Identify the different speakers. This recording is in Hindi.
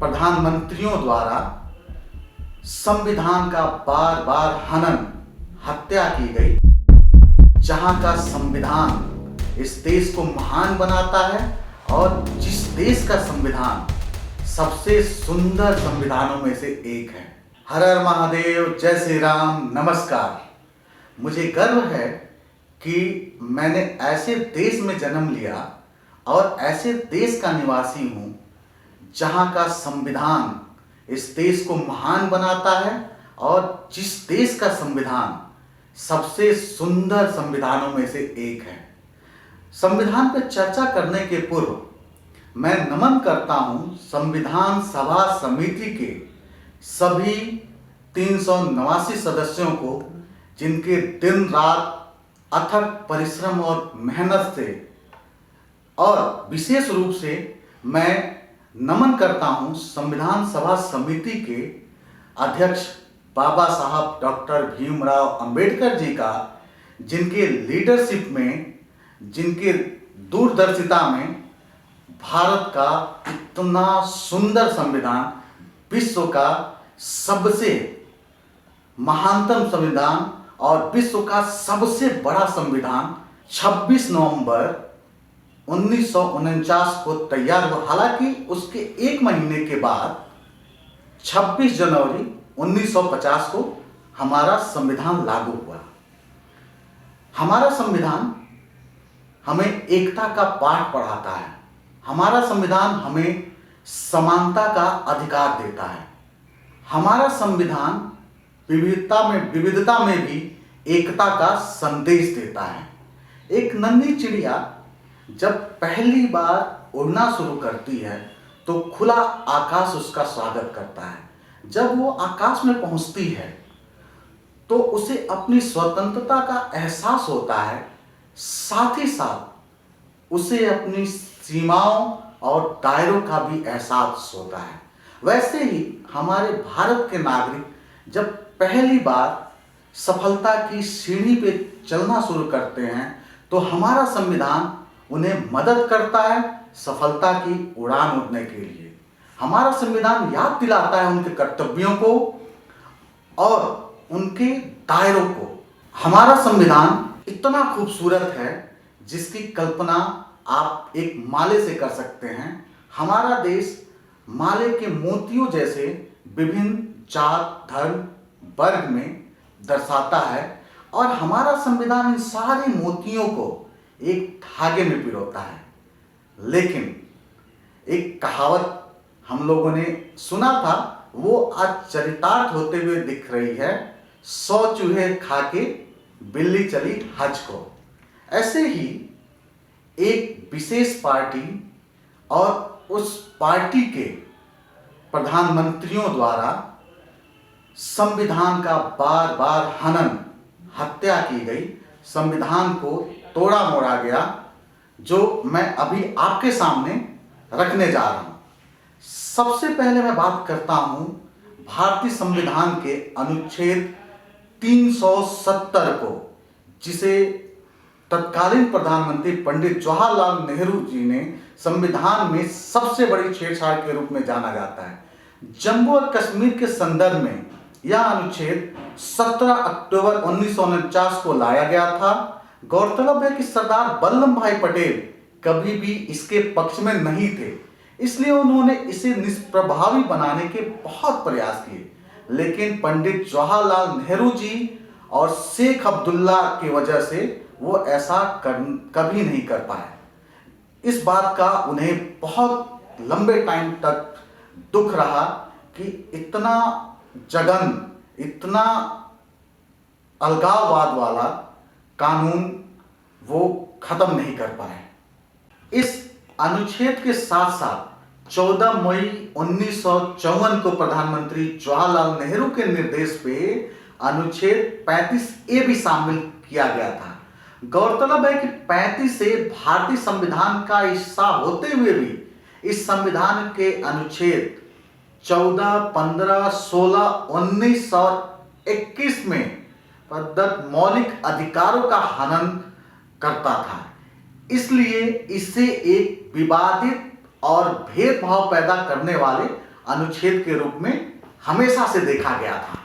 Speaker 1: प्रधानमंत्रियों द्वारा संविधान का बार बार हनन, हत्या की गई, जहां का संविधान इस देश को महान बनाता है और जिस देश का संविधान सबसे सुंदर संविधानों में से एक है। हर हर महादेव, जय श्री राम, नमस्कार। मुझे गर्व है कि मैंने ऐसे देश में जन्म लिया और ऐसे देश का निवासी हूं जहां का संविधान इस देश को महान बनाता है और जिस देश का संविधान सबसे सुंदर संविधानों में से एक है। संविधान पर चर्चा करने के पूर्व मैं नमन करता हूं संविधान सभा समिति के सभी 389 सदस्यों को, जिनके दिन रात अथक परिश्रम और मेहनत से, और विशेष रूप से मैं नमन करता हूं संविधान सभा समिति के अध्यक्ष बाबा साहब डॉक्टर भीमराव अंबेडकर जी का, जिनके लीडरशिप में, जिनके दूरदर्शिता में भारत का इतना सुंदर संविधान, विश्व का सबसे महानतम संविधान और विश्व का सबसे बड़ा संविधान 26 नवंबर 1949 को तैयार हुआ। हालांकि उसके एक महीने के बाद 26 जनवरी 1950 को हमारा संविधान लागू हुआ। हमारा संविधान हमें एकता का पाठ पढ़ाता है। हमारा संविधान हमें समानता का अधिकार देता है। हमारा संविधान विविधता में भी एकता का संदेश देता है। एक नन्ही चिड़िया जब पहली बार उड़ना शुरू करती है तो खुला आकाश उसका स्वागत करता है। जब वो आकाश में पहुंचती है तो उसे अपनी स्वतंत्रता का एहसास होता है, साथ ही साथ उसे अपनी सीमाओं और दायरों का भी एहसास होता है। वैसे ही हमारे भारत के नागरिक जब पहली बार सफलता की सीढ़ी पे चलना शुरू करते हैं तो हमारा संविधान उन्हें मदद करता है सफलता की उड़ान उड़ने के लिए। हमारा संविधान याद दिलाता है उनके कर्तव्यों को और उनके दायरों को। हमारा संविधान इतना खूबसूरत है जिसकी कल्पना आप एक माले से कर सकते हैं। हमारा देश माले के मोतियों जैसे विभिन्न जात, धर्म, वर्ग में दर्शाता है और हमारा संविधान इन सारे मोतियों को एक धागे में पिरोता है। लेकिन एक कहावत हम लोगों ने सुना था, वो आज चरितार्थ होते हुए दिख रही है, 100 चूहे खा के बिल्ली चली हज को। ऐसे ही एक विशेष पार्टी और उस पार्टी के प्रधानमंत्रियों द्वारा संविधान का बार बार हनन, हत्या की गई, संविधान को तोड़ा मोड़ा गया, जो मैं अभी आपके सामने रखने जा रहा हूं। सबसे पहले मैं बात करता हूं भारतीय संविधान के अनुच्छेद 370 को, जिसे तत्कालीन प्रधानमंत्री पंडित जवाहरलाल नेहरू जी ने संविधान में सबसे बड़ी छेड़छाड़ के रूप में जाना जाता है। जम्मू और कश्मीर के संदर्भ में यह अनुच्छेद 17 अक्टूबर 1949 को लाया गया था। गौरतलब है कि सरदार वल्लभ भाई पटेल कभी भी इसके पक्ष में नहीं थे, इसलिए उन्होंने इसे निष्प्रभावी बनाने के बहुत प्रयास किए, लेकिन पंडित जवाहरलाल नेहरू जी और शेख अब्दुल्ला की वजह से वो ऐसा कभी नहीं कर पाए। इस बात का उन्हें बहुत लंबे टाइम तक दुख रहा कि इतना जघन, इतना अलगाववाद वाला कानून वो खत्म नहीं कर पाए। इस अनुच्छेद के साथ साथ 14 मई 1954 को प्रधानमंत्री जवाहरलाल नेहरू के निर्देश पे अनुच्छेद 35A भी शामिल किया गया था। गौरतलब है कि 35 से भारतीय संविधान का हिस्सा होते हुए भी इस संविधान के अनुच्छेद 14, 15, 16, 19 और 21 में प्रदत्त मौलिक अधिकारों का हनन करता था। इसलिए इसे एक विवादित और भेदभाव पैदा करने वाले अनुच्छेद के रूप में हमेशा से देखा गया था।